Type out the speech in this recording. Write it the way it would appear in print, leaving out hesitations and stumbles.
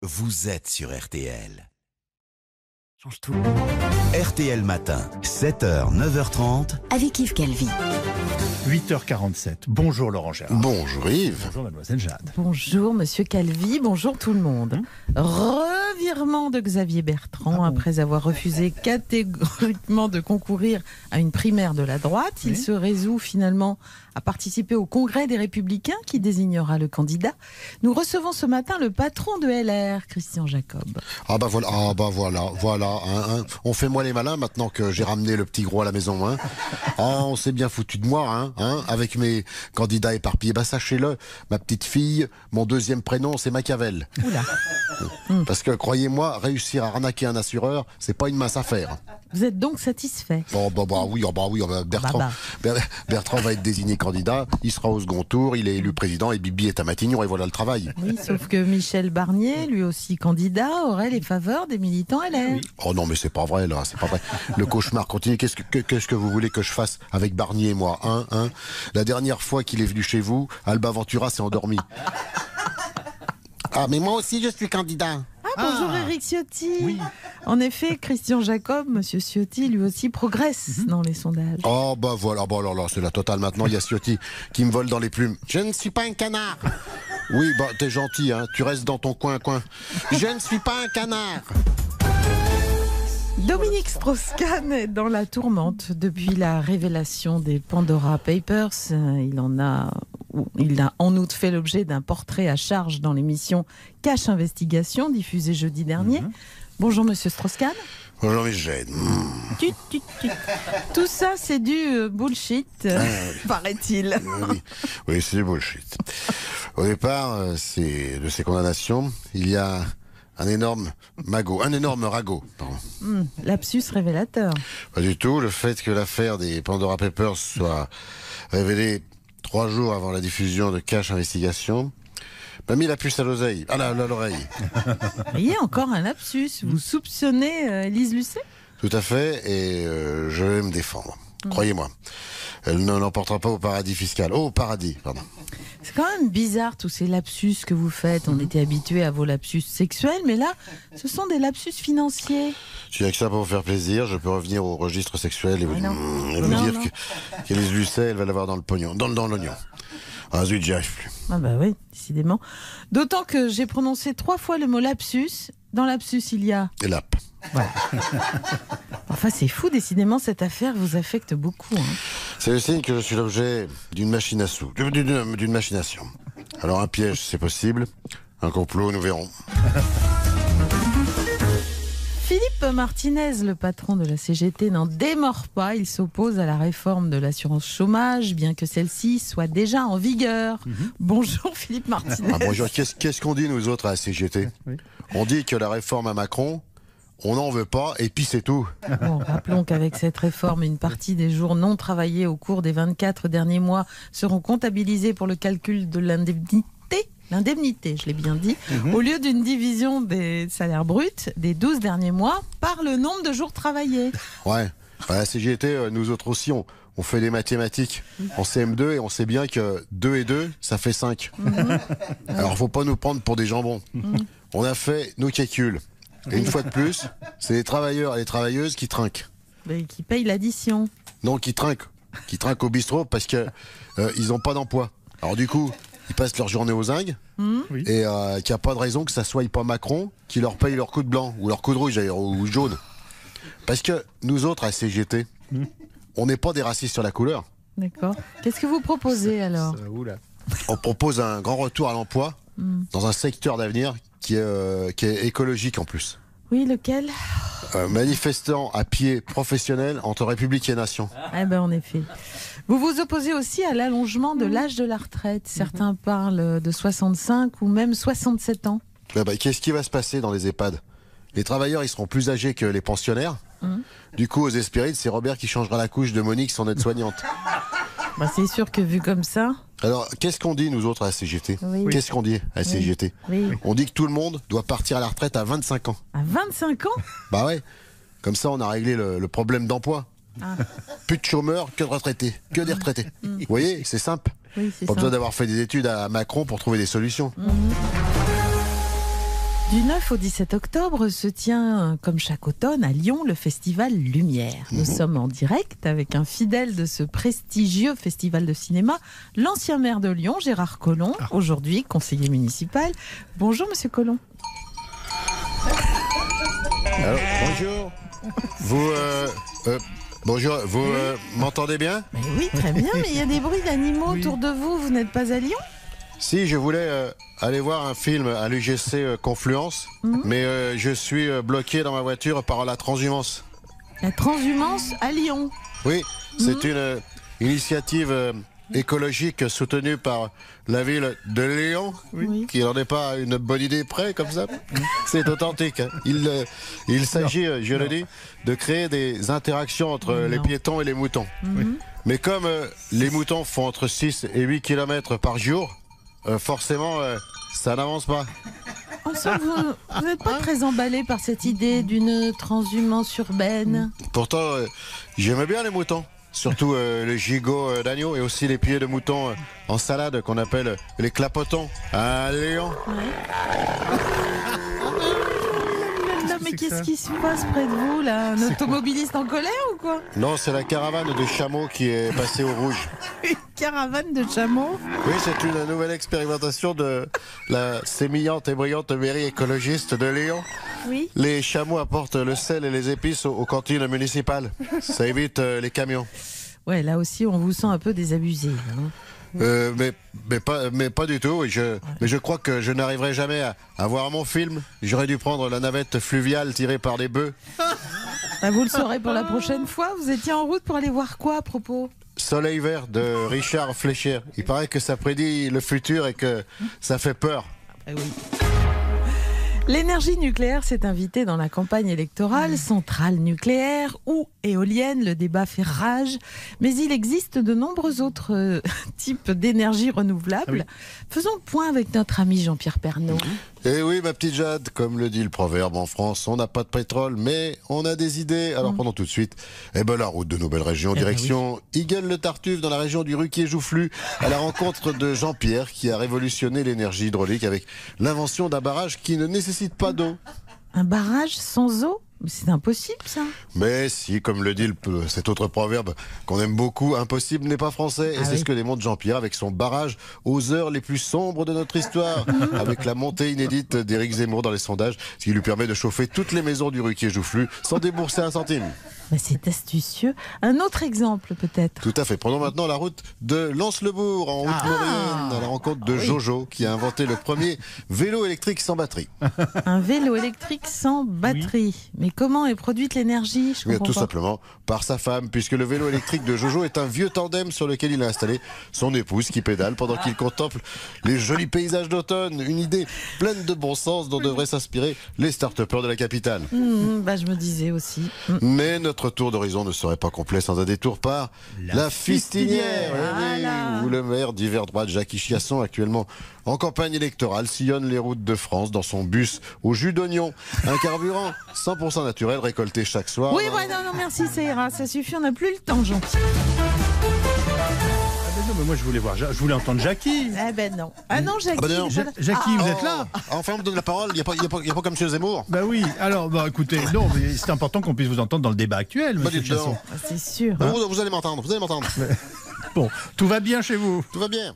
Vous êtes sur RTL. Change tout. RTL Matin, 7h, 9h30. Avec Yves Calvi. 8h47. Bonjour Laurent Gérard. Bonjour Yves. Bonjour mademoiselle Jade. Bonjour Monsieur Calvi, bonjour tout le monde. Revirement de Xavier Bertrand après avoir refusé catégoriquement de concourir à une primaire de la droite. Il se résout finalement à participer au congrès des Républicains qui désignera le candidat. Nous recevons ce matin le patron de LR, Christian Jacob. Voilà. On fait moi les malins maintenant que j'ai ramené le petit gros à la maison. On s'est bien foutu de moi, avec mes candidats éparpillés. Sachez-le, ma petite fille, mon deuxième prénom, c'est Machiavel. Oula. Parce que croyez-moi, réussir à arnaquer un assureur, c'est pas une mince affaire. Vous êtes donc satisfait? Oui, Bertrand va être désigné candidat, il sera au second tour, il est élu président et Bibi est à Matignon et voilà le travail. Oui, sauf que Michel Barnier, lui aussi candidat, aurait les faveurs des militants LR. Oui. Oh non, mais c'est pas vrai là, c'est pas vrai. Le cauchemar continue. Qu'est-ce que vous voulez que je fasse avec Barnier et moi, La dernière fois qu'il est venu chez vous, Alba Ventura s'est endormi. Ah, mais moi aussi je suis candidat. Bonjour Éric Ciotti. Oui. En effet, Christian Jacob, Monsieur Ciotti, lui aussi progresse dans les sondages. Oh voilà, c'est la totale maintenant. Il y a Ciotti qui me vole dans les plumes. Je ne suis pas un canard. Oui, t'es gentil, tu restes dans ton coin. Je ne suis pas un canard. Dominique Strauss-Kahn est dans la tourmente depuis la révélation des Pandora Papers. Il a en outre fait l'objet d'un portrait à charge dans l'émission Cache Investigation, diffusée jeudi dernier. Bonjour Monsieur Strauss-Kahn. Bonjour Michel. Tout ça, c'est du bullshit, paraît-il. Oui, c'est du bullshit. Au départ, de ces condamnations, il y a un énorme ragot. Lapsus révélateur. Pas du tout. Le fait que l'affaire des Pandora Papers soit révélée 3 jours avant la diffusion de Cache Investigation m'a mis la puce à l'oreille. Vous voyez, encore un lapsus. Vous soupçonnez Élise Lucet? Tout à fait, et je vais me défendre. Croyez-moi. Elle ne l'emportera pas au paradis fiscal. Oh, au paradis, pardon. C'est quand même bizarre tous ces lapsus que vous faites. On était habitués à vos lapsus sexuels, mais là, ce sont des lapsus financiers. Si il n'y a que ça pour vous faire plaisir, je peux revenir au registre sexuel et vous dire qu'Élise Lucet, elle va l'avoir dans le pognon, dans l'oignon. Ah zut, j'y arrive plus. Ah bah oui, décidément. D'autant que j'ai prononcé 3 fois le mot lapsus. Dans lapsus, il y a... Et lap. Voilà. Enfin, c'est fou, décidément, cette affaire vous affecte beaucoup. C'est le signe que je suis l'objet d'une machine à sous, d'une machination. Alors un piège, c'est possible. Un complot, nous verrons. Philippe Martinez, le patron de la CGT, n'en démord pas. Il s'oppose à la réforme de l'assurance chômage, bien que celle-ci soit déjà en vigueur. Bonjour Philippe Martinez. Bonjour. Qu'est-ce qu'on dit nous autres à la CGT? On dit que la réforme à Macron, on n'en veut pas et puis c'est tout. Bon, rappelons qu'avec cette réforme, une partie des jours non travaillés au cours des 24 derniers mois seront comptabilisés pour le calcul de l'indemnité, je l'ai bien dit, au lieu d'une division des salaires bruts des 12 derniers mois par le nombre de jours travaillés. Ouais, à la CGT, nous autres aussi, on fait des mathématiques en CM2 et on sait bien que 2 et 2, ça fait 5. Alors, faut pas nous prendre pour des jambons. On a fait nos calculs. Et une fois de plus, c'est les travailleurs et les travailleuses qui trinquent. Mais qui payent l'addition. Non, qui trinquent. Qui trinquent au bistrot parce que ils n'ont pas d'emploi. Alors du coup, ils passent leur journée aux zingues et qu'il n'y a pas de raison que ça soit pas Macron qui leur paye leur coup de blanc ou leur coup de rouge d'ailleurs, ou jaune. Parce que nous autres à CGT, on n'est pas des racistes sur la couleur. D'accord. Qu'est-ce que vous proposez alors? On propose un grand retour à l'emploi dans un secteur d'avenir qui est écologique en plus. Oui, lequel? Manifestant à pied professionnel entre République et Nation. Eh ben, en effet. Vous vous opposez aussi à l'allongement de l'âge de la retraite. Certains parlent de 65 ou même 67 ans. Qu'est-ce qui va se passer dans les EHPAD? Les travailleurs, ils seront plus âgés que les pensionnaires. Du coup, aux Hespérides, c'est Robert qui changera la couche de Monique, son aide-soignante. C'est sûr que vu comme ça... Alors, qu'est-ce qu'on dit, nous autres, à la CGT? Qu'est-ce qu'on dit à la CGT? On dit que tout le monde doit partir à la retraite à 25 ans. À 25 ans? Bah ouais. Comme ça, on a réglé le problème d'emploi. Plus de chômeurs que de retraités, que des retraités. Vous voyez, c'est simple. Oui, c'est pas simple. besoin d'avoir fait des études à Macron pour trouver des solutions. Du 9 au 17 octobre se tient, comme chaque automne, à Lyon, le festival Lumière. Nous sommes en direct avec un fidèle de ce prestigieux festival de cinéma, l'ancien maire de Lyon, Gérard Collomb, aujourd'hui conseiller municipal. Bonjour, monsieur Collomb. Alors, bonjour. Bonjour, vous m'entendez bien? Mais oui, très bien, mais il y a des bruits d'animaux autour de vous. Vous n'êtes pas à Lyon? Si, je voulais aller voir un film à l'UGC Confluence, mais je suis bloqué dans ma voiture par la transhumance. La transhumance à Lyon. Oui, c'est une initiative écologique soutenue par la ville de Lyon, qui n'en est pas une bonne idée près comme ça. C'est authentique. Hein. Il s'agit, je le dis, de créer des interactions entre les piétons et les moutons. Mais comme les moutons font entre 6 et 8 km par jour, forcément, ça n'avance pas. On sent que vous n'êtes pas très emballé par cette idée d'une transhumance urbaine. Pourtant, j'aimais bien les moutons. Surtout le gigot d'agneau et aussi les pieds de mouton en salade qu'on appelle les clapotons à Lyon. Mais qu'est-ce qui se passe près de vous là? Un automobiliste en colère ou quoi? Non, c'est la caravane de chameaux qui est passée au rouge. Une caravane de chameaux? Oui, c'est une nouvelle expérimentation de la sémillante et brillante mairie écologiste de Lyon. Oui. Les chameaux apportent le sel et les épices aux cantines municipales. Ça évite les camions. Ouais, là aussi, on vous sent un peu désabusé. Hein. Mais pas du tout. Mais je crois que je n'arriverai jamais à voir mon film. J'aurais dû prendre la navette fluviale tirée par des bœufs. Bah, vous le saurez pour la prochaine fois. Vous étiez en route pour aller voir quoi à propos? Soleil vert de Richard Fleischer. Il paraît que ça prédit le futur et que ça fait peur. Ah oui. L'énergie nucléaire s'est invitée dans la campagne électorale, centrale nucléaire ou éolienne, le débat fait rage. Mais il existe de nombreux autres types d'énergie renouvelable. Faisons le point avec notre ami Jean-Pierre Pernaut. Eh oui, ma petite Jade, comme le dit le proverbe en France, on n'a pas de pétrole, mais on a des idées. Alors prenons tout de suite la route de nos belles régions, direction Iguel-le-Tartuffe dans la région du Ruquier-Joufflu, à la rencontre de Jean-Pierre qui a révolutionné l'énergie hydraulique avec l'invention d'un barrage qui ne nécessite pas d'eau. Un barrage sans eau? C'est impossible, ça. Mais si, comme le dit cet autre proverbe qu'on aime beaucoup, impossible n'est pas français. Et c'est ce que démontre Jean-Pierre avec son barrage aux heures les plus sombres de notre histoire. Avec la montée inédite d'Éric Zemmour dans les sondages, ce qui lui permet de chauffer toutes les maisons du Ruquier-Joufflu sans débourser un centime. Bah, c'est astucieux. Un autre exemple, peut-être. Tout à fait. Prenons maintenant la route de Lens-le-Bourg, en Haute-Maurienne, à la rencontre de Jojo, qui a inventé le premier vélo électrique sans batterie. Un vélo électrique sans batterie. Mais comment est produite l'énergie? Tout simplement par sa femme, puisque le vélo électrique de Jojo est un vieux tandem sur lequel il a installé son épouse qui pédale pendant qu'il contemple les jolis paysages d'automne. Une idée pleine de bon sens dont devraient s'inspirer les start-upers de la capitale. Je me disais aussi. Mais notre tour d'horizon ne serait pas complet sans un détour par la Fistinière, où le maire d'hiver droite Jacques Chiasson, actuellement en campagne électorale, sillonne les routes de France dans son bus au jus d'oignon, un carburant 100% naturel récolté chaque soir. Oui, non, merci, ça ira, ça suffit, on n'a plus le temps, Jean-Pierre. Non, mais moi je voulais entendre Jackie. Ah ben non. Ah non, Jackie. Jackie, vous êtes là? Enfin, on me donne la parole, il n'y a pas comme M. Zemmour. Bah oui, alors écoutez, non, mais c'est important qu'on puisse vous entendre dans le débat actuel, monsieur Chiasson. C'est sûr. Vous allez m'entendre, Bon, tout va bien chez vous? Tout va bien.